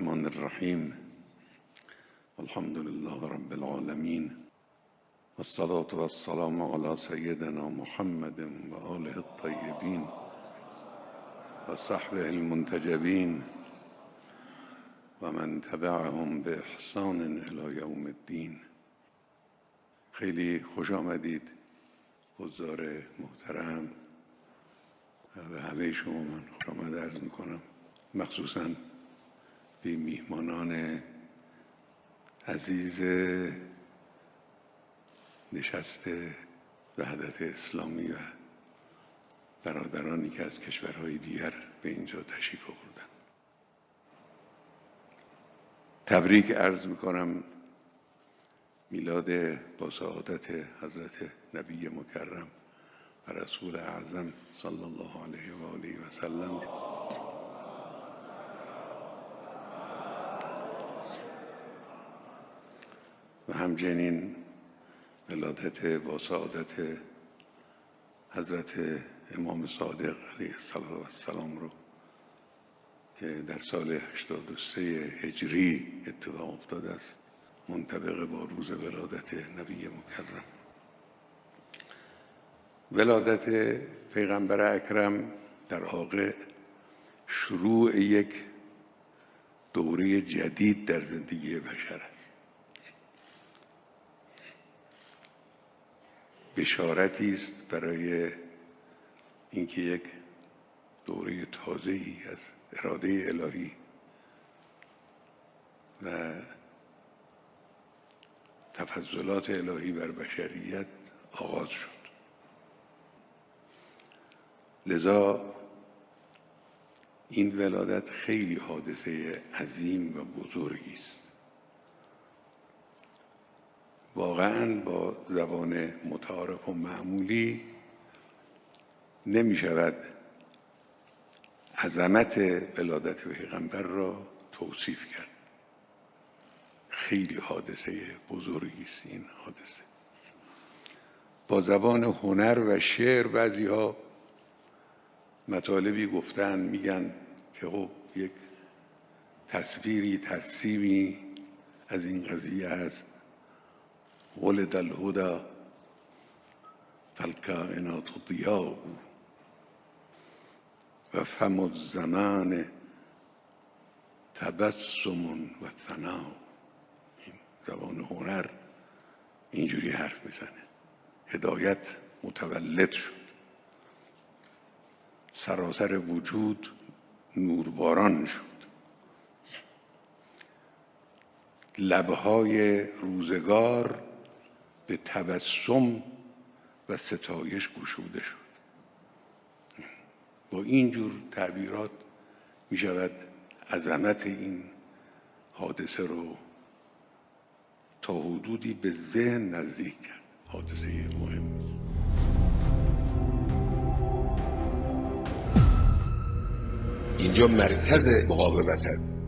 الرحمن الرحیم. الحمد لله رب العالمین، والصلاة والسلام علی سیدنا محمد و آله الطیبین و صحبه المنتجبین و من تبعهم به احسان الی یوم الدین. خیلی خوش آمدید حضار محترم و همه شما. من خوش آمد عرض میکنم، مخصوصاً به میهمانان عزیز نشست وحدت اسلامی و برادرانی که از کشورهای دیگر به اینجا تشریف آوردن. تبریک عرض میکنم میلاد با سعادت حضرت نبی مکرم و رسول اعظم صلی الله علیه و آله و سلم. و همچنین ولادت با سعادت حضرت امام صادق علیه السلام رو که در سال 83 هجری اتفاق افتاده است، منطبق با روز ولادت نبی مکرم. ولادت پیغمبر اکرم در واقع شروع یک دوره جدید در زندگی بشر است. بشارتی است برای اینکه یک دوره تازه‌ای از اراده الهی و تفضلات الهی بر بشریت آغاز شد. لذا این ولادت خیلی حادثه عظیم و بزرگی است. واقعاً با زبان متعارف و معمولی نمی شود عظمت ولادت پیغمبر را توصیف کرد. خیلی حادثه بزرگی است این حادثه. با زبان هنر و شعر بعضی‌ها مطالبی گفتن، میگن که خب یک تصویری ترسیمی از این قضیه است. ولد الهدى فالکائنات ضیاء و فم الزمان تبسم و ثناء. این زبان هنر اینجوری حرف میزنه. هدایت متولد شد، سراسر وجود نورباران شد، لبهای روزگار به تبسم و ستایش گشوده شد. با اینجور تعبیرات می شود عظمت این حادثه رو تا حدودی به ذهن نزدیک کرد. حادثه مهم است. اینجا مرکز مقاومت است.